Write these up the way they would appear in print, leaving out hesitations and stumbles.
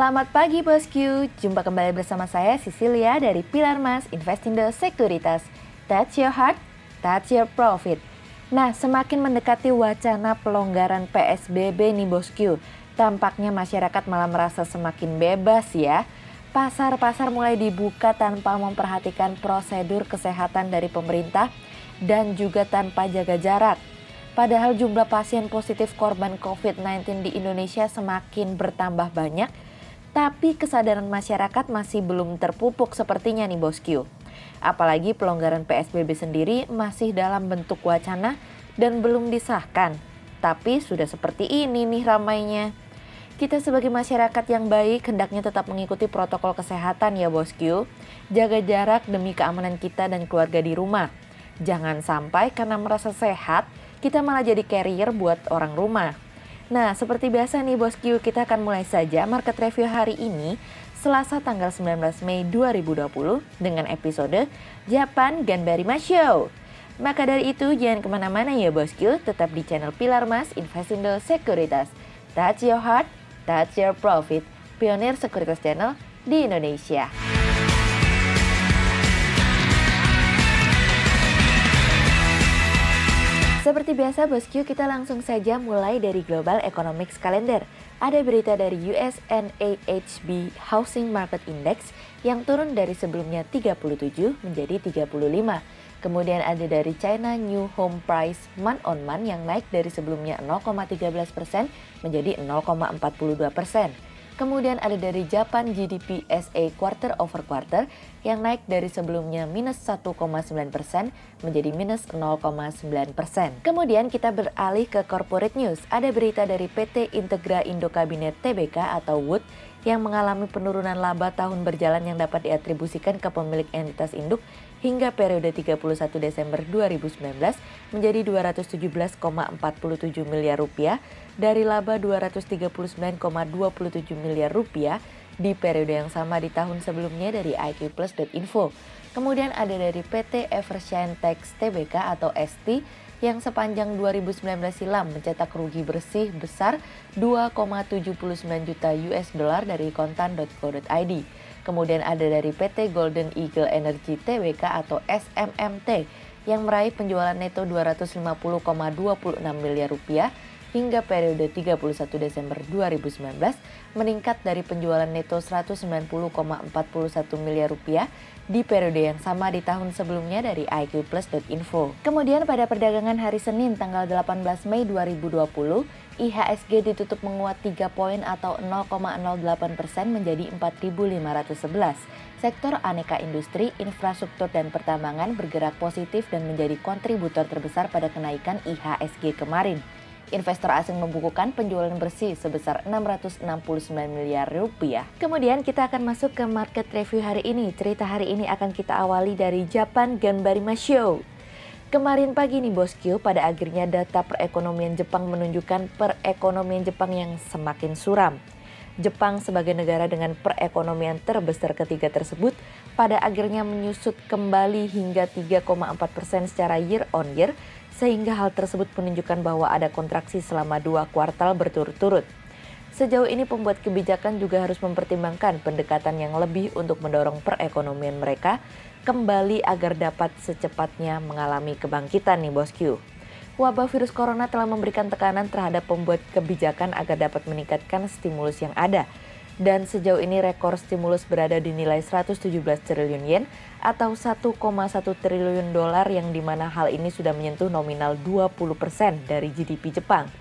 Selamat pagi bosku, jumpa kembali bersama saya Cecilia dari Pilar Mas Investindo Sekuritas. Touch your heart, touch your profit. Nah, semakin mendekati wacana pelonggaran PSBB nih bosku, tampaknya masyarakat malah merasa semakin bebas ya. Pasar-pasar mulai dibuka tanpa memperhatikan prosedur kesehatan dari pemerintah dan juga tanpa jaga jarak. Padahal jumlah pasien positif korban COVID-19 di Indonesia semakin bertambah banyak, tapi kesadaran masyarakat masih belum terpupuk sepertinya nih bosku. Apalagi pelonggaran PSBB sendiri masih dalam bentuk wacana dan belum disahkan. Tapi sudah seperti ini nih ramainya. Kita sebagai masyarakat yang baik hendaknya tetap mengikuti protokol kesehatan ya bosku. Jaga jarak demi keamanan kita dan keluarga di rumah. Jangan sampai karena merasa sehat, kita malah jadi carrier buat orang rumah. Nah, seperti biasa nih bosku, kita akan mulai saja market review hari ini, Selasa tanggal 19 Mei 2020 dengan episode Japan Ganbarimas Show. Maka dari itu jangan kemana-mana ya bosku, tetap di channel Pilar Mas Investindo Sekuritas. Touch your heart, touch your profit, pionir sekuritas channel di Indonesia. Seperti biasa bosku, kita langsung saja mulai dari Global Economics Calendar. Ada berita dari US NAHB Housing Market Index yang turun dari sebelumnya 37 menjadi 35. Kemudian ada dari China New Home Price month on month yang naik dari sebelumnya 0,13% menjadi 0,42%. Kemudian ada dari Japan GDP SA quarter over quarter yang naik dari sebelumnya minus 1,9% menjadi minus 0,9%. Kemudian kita beralih ke corporate news. Ada berita dari PT Integra Indo Kabinet Tbk atau WOOD yang mengalami penurunan laba tahun berjalan yang dapat diatribusikan ke pemilik entitas induk hingga periode 31 Desember 2019 menjadi 217,47 miliar rupiah dari laba 239,27 miliar rupiah di periode yang sama di tahun sebelumnya dari iqplus.info. Kemudian ada dari PT Evershine Tax Tbk atau ST yang sepanjang 2019 silam mencetak rugi bersih besar 2,79 juta US dollar dari kontan.co.id. Kemudian ada dari PT Golden Eagle Energy Tbk atau SMMT yang meraih penjualan neto 250,26 miliar rupiah hingga periode 31 Desember 2019 meningkat dari penjualan neto 190,41 miliar rupiah di periode yang sama di tahun sebelumnya dari iqplus.info. Kemudian pada perdagangan hari Senin tanggal 18 Mei 2020, IHSG ditutup menguat 3 poin atau 0,08% menjadi 4.511. Sektor aneka industri, infrastruktur dan pertambangan bergerak positif dan menjadi kontributor terbesar pada kenaikan IHSG kemarin. Investor asing membukukan penjualan bersih sebesar 669 miliar rupiah. Kemudian kita akan masuk ke market review hari ini. Cerita hari ini akan kita awali dari Japan Ganbarimas Show. Kemarin pagi nih bosku, pada akhirnya data perekonomian Jepang menunjukkan perekonomian Jepang yang semakin suram. Jepang sebagai negara dengan perekonomian terbesar ketiga tersebut pada akhirnya menyusut kembali hingga 3,4% secara year on year, sehingga hal tersebut menunjukkan bahwa ada kontraksi selama 2 kuartal berturut-turut. Sejauh ini pembuat kebijakan juga harus mempertimbangkan pendekatan yang lebih untuk mendorong perekonomian mereka kembali agar dapat secepatnya mengalami kebangkitan nih bosku. Wabah virus corona telah memberikan tekanan terhadap pembuat kebijakan agar dapat meningkatkan stimulus yang ada. Dan sejauh ini rekor stimulus berada di nilai 117 triliun yen atau 1,1 triliun dolar yang dimana hal ini sudah menyentuh nominal 20% dari GDP Jepang.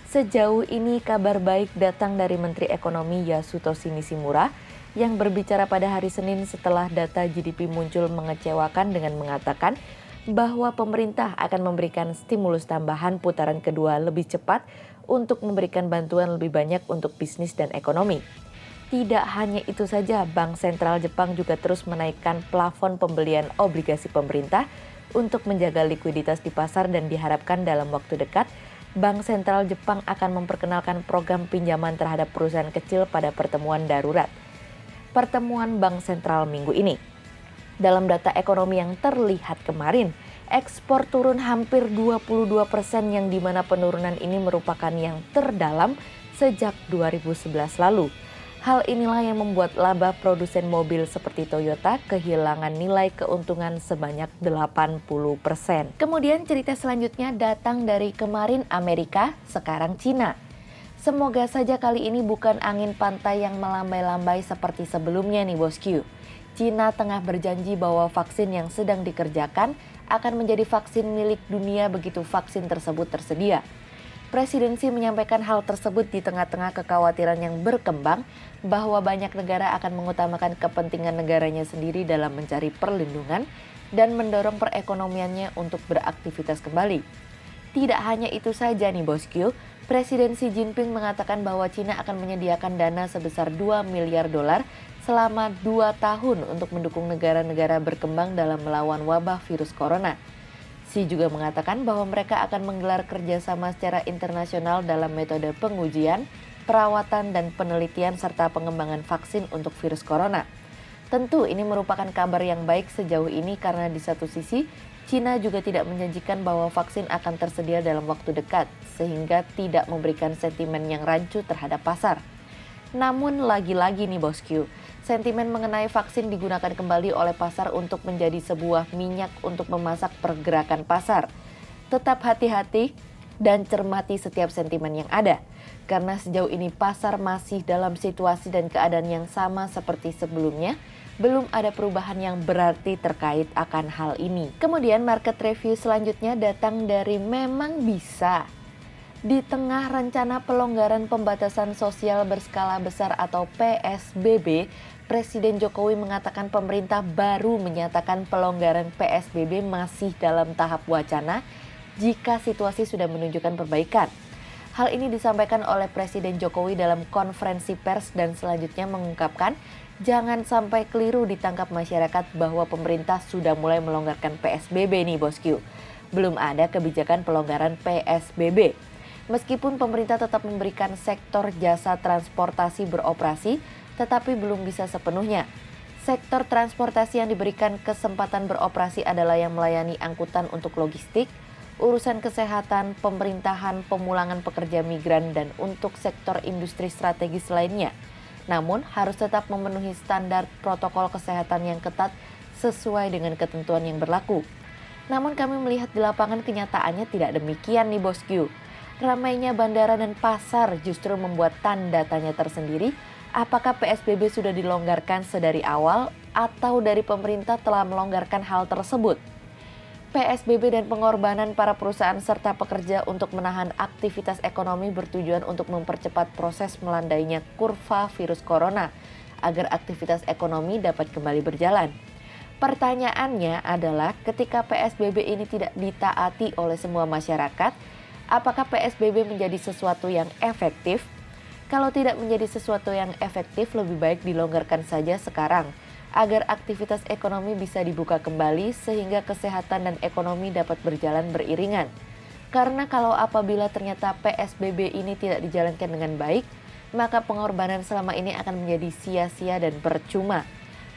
Sejauh ini kabar baik datang dari Menteri Ekonomi Yasutoshi Nishimura yang berbicara pada hari Senin setelah data GDP muncul mengecewakan dengan mengatakan bahwa pemerintah akan memberikan stimulus tambahan putaran kedua lebih cepat untuk memberikan bantuan lebih banyak untuk bisnis dan ekonomi. Tidak hanya itu saja, Bank Sentral Jepang juga terus menaikkan plafon pembelian obligasi pemerintah untuk menjaga likuiditas di pasar dan diharapkan dalam waktu dekat, Bank Sentral Jepang akan memperkenalkan program pinjaman terhadap perusahaan kecil pada pertemuan darurat. Pertemuan Bank Sentral minggu ini. Dalam data ekonomi yang terlihat kemarin, ekspor turun hampir 22% yang dimana penurunan ini merupakan yang terdalam sejak 2011 lalu. Hal inilah yang membuat laba produsen mobil seperti Toyota kehilangan nilai keuntungan sebanyak 80%. Kemudian cerita selanjutnya datang dari kemarin Amerika, sekarang Cina. Semoga saja kali ini bukan angin pantai yang melambai-lambai seperti sebelumnya nih bosku. Cina tengah berjanji bahwa vaksin yang sedang dikerjakan akan menjadi vaksin milik dunia begitu vaksin tersebut tersedia. Presidensi menyampaikan hal tersebut di tengah-tengah kekhawatiran yang berkembang bahwa banyak negara akan mengutamakan kepentingan negaranya sendiri dalam mencari perlindungan dan mendorong perekonomiannya untuk beraktivitas kembali. Tidak hanya itu saja nih bosku, Presiden Xi Jinping mengatakan bahwa Cina akan menyediakan dana sebesar 2 miliar dolar selama 2 tahun untuk mendukung negara-negara berkembang dalam melawan wabah virus corona. Xi juga mengatakan bahwa mereka akan menggelar kerjasama secara internasional dalam metode pengujian, perawatan, dan penelitian serta pengembangan vaksin untuk virus corona. Tentu ini merupakan kabar yang baik sejauh ini karena di satu sisi, Cina juga tidak menjanjikan bahwa vaksin akan tersedia dalam waktu dekat, sehingga tidak memberikan sentimen yang rancu terhadap pasar. Namun lagi-lagi nih bosku, sentimen mengenai vaksin digunakan kembali oleh pasar untuk menjadi sebuah minyak untuk memasak pergerakan pasar. Tetap hati-hati dan cermati setiap sentimen yang ada, karena sejauh ini pasar masih dalam situasi dan keadaan yang sama seperti sebelumnya, belum ada perubahan yang berarti terkait akan hal ini. Kemudian market review selanjutnya datang dari Memang Bisa. Di tengah rencana pelonggaran pembatasan sosial berskala besar atau PSBB, Presiden Jokowi mengatakan pemerintah baru menyatakan pelonggaran PSBB masih dalam tahap wacana jika situasi sudah menunjukkan perbaikan. Hal ini disampaikan oleh Presiden Jokowi dalam konferensi pers dan selanjutnya mengungkapkan jangan sampai keliru ditangkap masyarakat bahwa pemerintah sudah mulai melonggarkan PSBB nih bosku. Belum ada kebijakan pelonggaran PSBB. Meskipun pemerintah tetap memberikan sektor jasa transportasi beroperasi, tetapi belum bisa sepenuhnya. Sektor transportasi yang diberikan kesempatan beroperasi adalah yang melayani angkutan untuk logistik, urusan kesehatan, pemerintahan, pemulangan pekerja migran, dan untuk sektor industri strategis lainnya. Namun harus tetap memenuhi standar protokol kesehatan yang ketat sesuai dengan ketentuan yang berlaku. Namun kami melihat di lapangan kenyataannya tidak demikian nih bosku. Ramainya bandara dan pasar justru membuat tanda tanya tersendiri apakah PSBB sudah dilonggarkan sedari awal atau dari pemerintah telah melonggarkan hal tersebut. PSBB dan pengorbanan para perusahaan serta pekerja untuk menahan aktivitas ekonomi bertujuan untuk mempercepat proses melandainya kurva virus corona agar aktivitas ekonomi dapat kembali berjalan. Pertanyaannya adalah ketika PSBB ini tidak ditaati oleh semua masyarakat, apakah PSBB menjadi sesuatu yang efektif? Kalau tidak menjadi sesuatu yang efektif, lebih baik dilonggarkan saja sekarang agar aktivitas ekonomi bisa dibuka kembali sehingga kesehatan dan ekonomi dapat berjalan beriringan. Karena kalau apabila ternyata PSBB ini tidak dijalankan dengan baik, maka pengorbanan selama ini akan menjadi sia-sia dan percuma.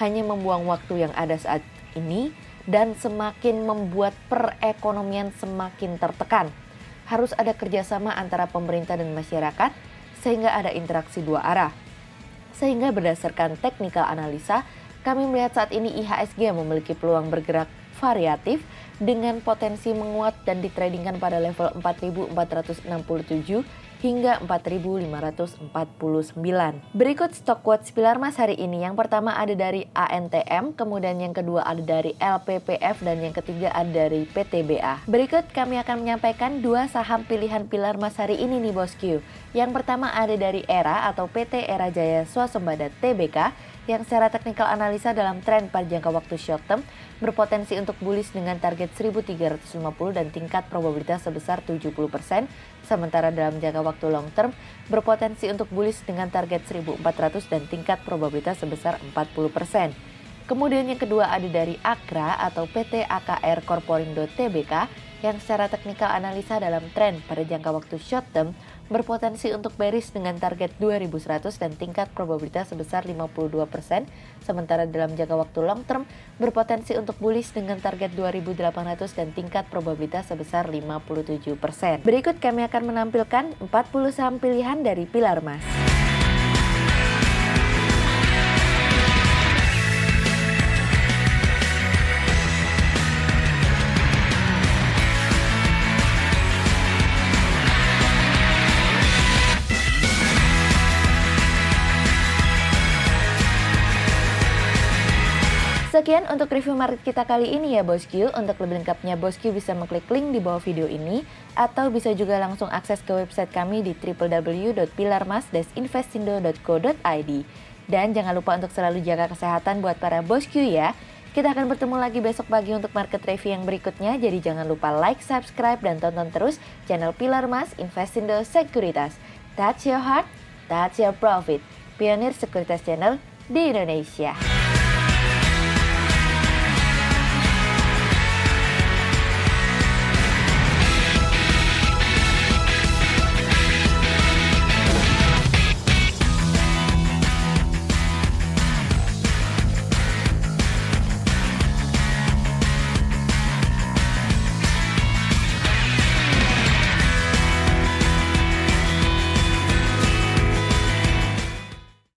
Hanya membuang waktu yang ada saat ini dan semakin membuat perekonomian semakin tertekan. Harus ada kerjasama antara pemerintah dan masyarakat sehingga ada interaksi dua arah. Sehingga berdasarkan technical analisa, kami melihat saat ini IHSG memiliki peluang bergerak variatif dengan potensi menguat dan ditradingkan pada level 4.467 hingga 4.549. Berikut stok quotes Pilar Mas hari ini. Yang pertama ada dari ANTM, kemudian yang kedua ada dari LPPF, dan yang ketiga ada dari PTBA. Berikut kami akan menyampaikan dua saham pilihan Pilar Mas hari ini nih bosku. Yang pertama ada dari ERA atau PT Era Jaya Swasembada Tbk, yang secara teknikal analisa dalam tren pada jangka waktu short term berpotensi untuk bullish dengan target 1350 dan tingkat probabilitas sebesar 70%, sementara dalam jangka waktu long term berpotensi untuk bullish dengan target 1400 dan tingkat probabilitas sebesar 40%. Kemudian yang kedua ada dari Akra atau PT AKR Corporindo Tbk, yang secara teknikal analisa dalam tren pada jangka waktu short term berpotensi untuk bearish dengan target 2100 dan tingkat probabilitas sebesar 52%, sementara dalam jangka waktu long term berpotensi untuk bullish dengan target 2800 dan tingkat probabilitas sebesar 57%. Berikut kami akan menampilkan 40 saham pilihan dari Pilar Mas. untuk review market kita kali ini ya bosku. Untuk lebih lengkapnya bosku bisa mengklik link di bawah video ini atau bisa juga langsung akses ke website kami di www.pilarmas-investindo.co.id. Dan jangan lupa untuk selalu jaga kesehatan buat para bosku ya. Kita akan bertemu lagi besok pagi untuk market review yang berikutnya. Jadi jangan lupa like, subscribe, dan tonton terus channel Pilar Mas Investindo Sekuritas. Touch your heart, touch your profit. Pionir Sekuritas Channel di Indonesia.